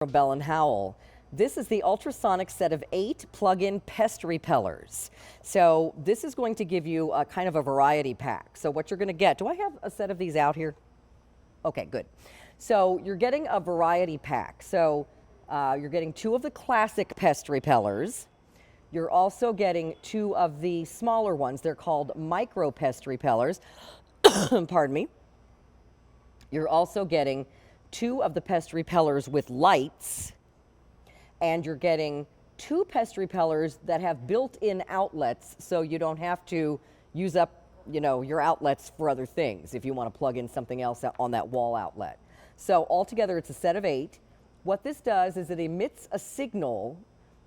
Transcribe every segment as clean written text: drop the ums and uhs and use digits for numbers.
From Bell and Howell. This is the ultrasonic set of 8 plug-in pest repellers. So this is going to give you a kind of a variety pack. So what you're going to get, do I have a set of these out here? Okay, good. So you're getting a variety pack. So you're getting 2 of the classic pest repellers. You're also getting 2 of the smaller ones. They're called micro pest repellers. Pardon me. You're also getting 2 of the pest repellers with lights, and you're getting 2 pest repellers that have built-in outlets, so you don't have to use up, your outlets for other things if you want to plug in something else on that wall outlet. So altogether, it's a set of 8. What this does is it emits a signal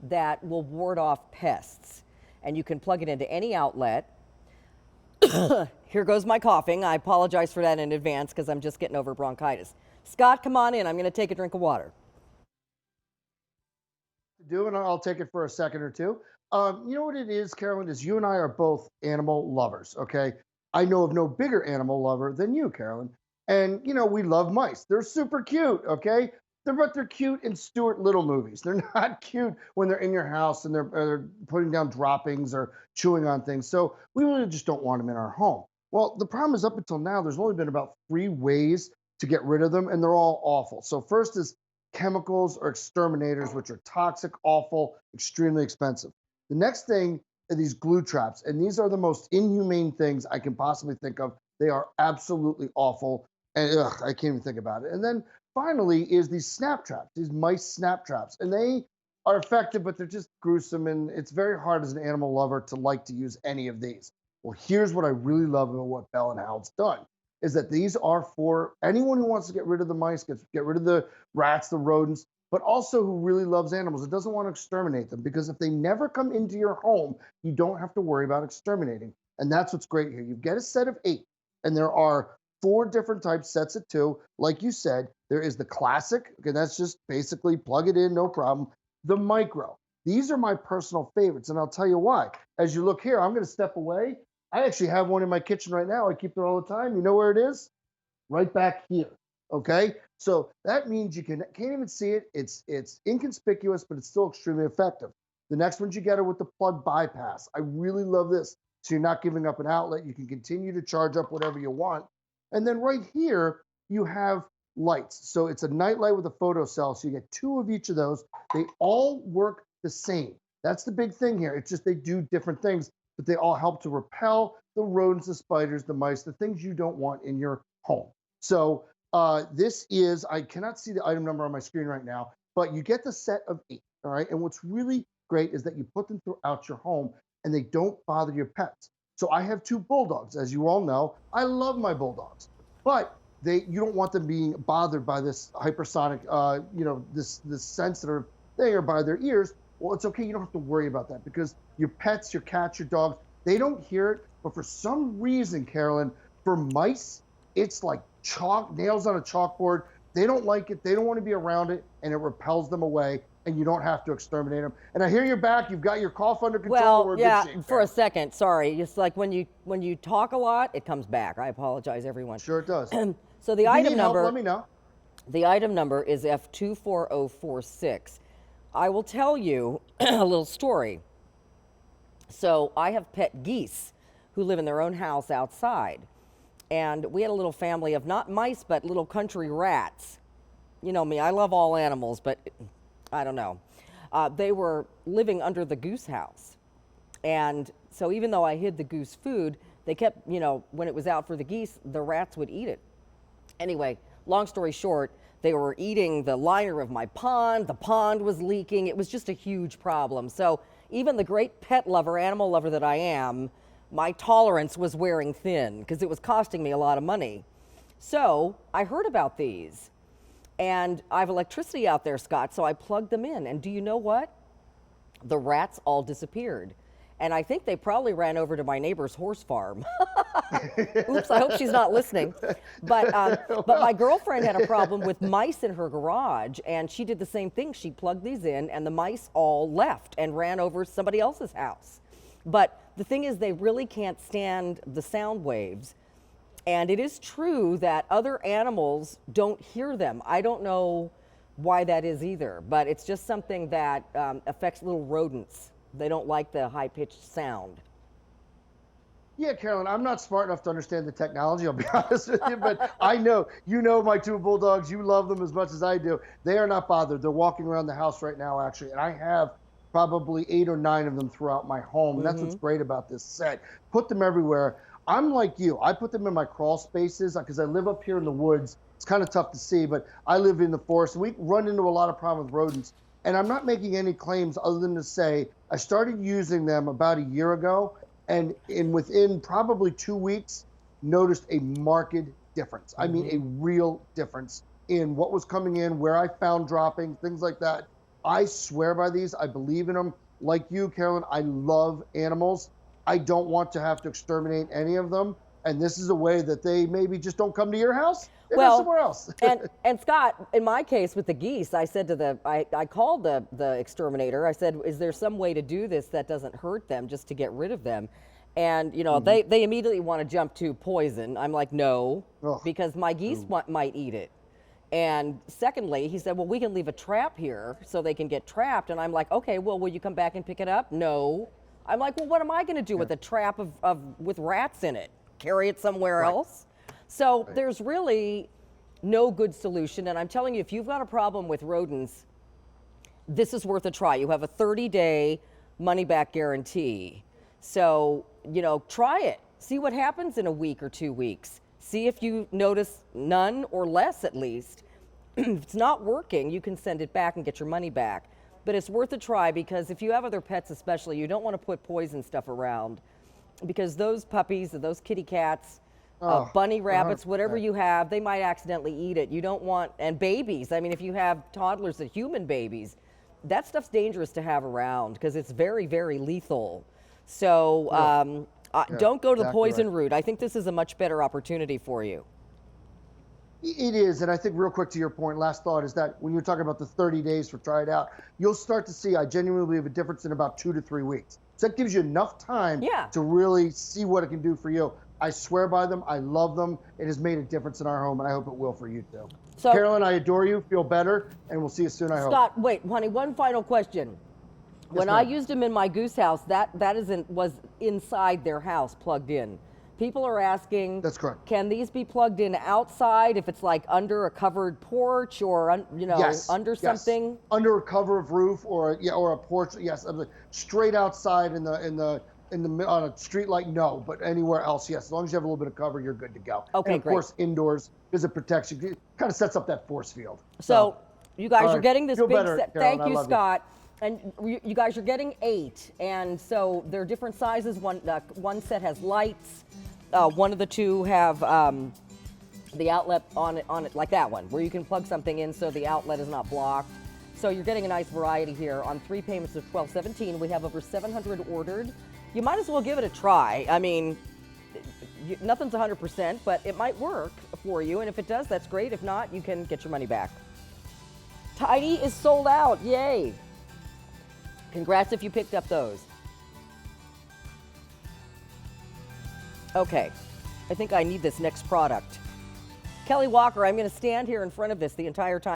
that will ward off pests, and you can plug it into any outlet. Here goes my coughing. I apologize for that in advance because I'm just getting over bronchitis. Scott, come on in. I'm going to take a drink of water. And I'll take it for a second or two. You know what it is, Carolyn, is you and I are both animal lovers, okay? I know of no bigger animal lover than you, Carolyn. And, we love mice. They're super cute, okay? But they're cute in Stuart Little movies. They're not cute when they're in your house and they're putting down droppings or chewing on things. So we really just don't want them in our home. Well, the problem is up until now, there's only been about 3 ways to get rid of them, and they're all awful. So first is chemicals or exterminators, which are toxic, awful, extremely expensive. The next thing are these glue traps, and these are the most inhumane things I can possibly think of. They are absolutely awful, and I can't even think about it. And then finally is these snap traps, these mice snap traps, and they are effective, but they're just gruesome, and it's very hard as an animal lover to like to use any of these. Well, here's what I really love about what Bell and Howell's done, is that these are for anyone who wants to get rid of the mice, get rid of the rats, the rodents, but also who really loves animals and doesn't want to exterminate them, because if they never come into your home, you don't have to worry about exterminating. And that's what's great here. You get a set of 8, and there are 4 different types, sets of 2. Like you said, there is the classic, okay, that's just basically plug it in, no problem. The micro. These are my personal favorites, and I'll tell you why. As you look here, I'm going to step away. I actually have one in my kitchen right now. I keep it all the time. You know where it is? Right back here, okay? So that means you can't even see it. It's inconspicuous, but it's still extremely effective. The next one's you get it with the plug bypass. I really love this. So you're not giving up an outlet. You can continue to charge up whatever you want. And then right here, you have lights. So it's a night light with a photocell. So you get 2 of each of those. They all work the same. That's the big thing here. It's just they do different things, but they all help to repel the rodents, the spiders, the mice, the things you don't want in your home. So this is, I cannot see the item number on my screen right now, but you get the set of 8, all right? And what's really great is that you put them throughout your home and they don't bother your pets. So I have 2 bulldogs, as you all know. I love my bulldogs, but you don't want them being bothered by this hypersonic, this sensitive thing or by their ears. Well, it's okay. You don't have to worry about that because your pets, your cats, your dogs, they don't hear it. But for some reason, Carolyn, for mice, it's like nails on a chalkboard. They don't like it. They don't want to be around it, and it repels them away, and you don't have to exterminate them. And I hear you're back. You've got your cough under control. Well, yeah, for a second. Sorry. It's like when you talk a lot, it comes back. I apologize, everyone. Sure it does. So the item number, help, let me know. The item number is F24046. I will tell you a little story. So I have pet geese who live in their own house outside. And we had a little family of not mice, but little country rats. You know me, I love all animals, but I don't know. They were living under the goose house. And so even though I hid the goose food, they kept, when it was out for the geese, the rats would eat it. Anyway, long story short, they were eating the liner of my pond. The pond was leaking. It was just a huge problem. So even the great pet lover, animal lover that I am, my tolerance was wearing thin because it was costing me a lot of money. So I heard about these, and I have electricity out there, Scott, so I plugged them in. And do you know what? The rats all disappeared. And I think they probably ran over to my neighbor's horse farm. Oops, I hope she's not listening. But my girlfriend had a problem with mice in her garage, and she did the same thing. She plugged these in, and the mice all left and ran over somebody else's house. But the thing is, they really can't stand the sound waves. And it is true that other animals don't hear them. I don't know why that is either, but it's just something that affects little rodents. They don't like the high-pitched sound. Yeah, Carolyn, I'm not smart enough to understand the technology, I'll be honest with you, but I know, you know my two bulldogs, you love them as much as I do. They are not bothered. They're walking around the house right now, actually, and I have probably 8 or 9 of them throughout my home, and that's what's great about this set. Put them everywhere. I'm like you. I put them in my crawl spaces because I live up here in the woods. It's kind of tough to see, but I live in the forest. We run into a lot of problem with rodents, and I'm not making any claims other than to say I started using them about a year ago, and within probably 2 weeks, noticed a marked difference. I mean, a real difference in what was coming in, where I found dropping, things like that. I swear by these. I believe in them. Like you, Carolyn, I love animals. I don't want to have to exterminate any of them. And this is a way that they maybe just don't come to your house. They go somewhere else. and Scott, in my case with the geese, I said to I called the exterminator. I said, is there some way to do this that doesn't hurt them, just to get rid of them? And, you know, they immediately want to jump to poison. I'm like, no, because my geese might eat it. And secondly, he said, well, we can leave a trap here so they can get trapped. And I'm like, okay, well, will you come back and pick it up? No. I'm like, well, what am I going to do with a trap with rats in it? Carry it somewhere else? So there's really no good solution. And I'm telling you, if you've got a problem with rodents, this is worth a try. You have a 30-day money-back guarantee. So, you know, try it. See what happens in a week or 2 weeks. See if you notice none or less at least. If it's not working, you can send it back and get your money back. But it's worth a try, because if you have other pets especially, you don't want to put poison stuff around, because those puppies, those kitty cats, bunny rabbits, whatever you have, they might accidentally eat it. You don't want, and babies, I mean, if you have toddlers and human babies, that stuff's dangerous to have around because it's very, very lethal. So don't go to the poison route. I think this is a much better opportunity for you. It is, and I think real quick to your point, last thought is that when you're talking about the 30 days for try it out, you'll start to see, I genuinely believe, a difference in about 2 to 3 weeks. So that gives you enough time to really see what it can do for you. I swear by them. I love them. It has made a difference in our home, and I hope it will for you too. So, Carolyn, I adore you. Feel better, and we'll see you soon, I hope. Scott, wait, honey, one final question. When I used them in my goose house, that was inside their house, plugged in. People are asking, that's correct, can these be plugged in outside if it's like under a covered porch or under something? Under a cover of roof or a porch. Yes, straight outside on a street light, no, but anywhere else, yes. As long as you have a little bit of cover, you're good to go. Okay, and of course indoors because it protects you. It kind of sets up that force field. So you guys are getting this big set. Carolyn, thank you, Scott. And you guys are getting 8, and so they're different sizes. One set has lights. One of the two have the outlet on it, like that one, where you can plug something in so the outlet is not blocked. So you're getting a nice variety here on 3 payments of $12.17. We have over 700 ordered. You might as well give it a try. I mean, nothing's 100%, but it might work for you. And if it does, that's great. If not, you can get your money back. Tidy is sold out. Yay. Congrats if you picked up those. Okay, I think I need this next product. Kelly Walker, I'm going to stand here in front of this the entire time.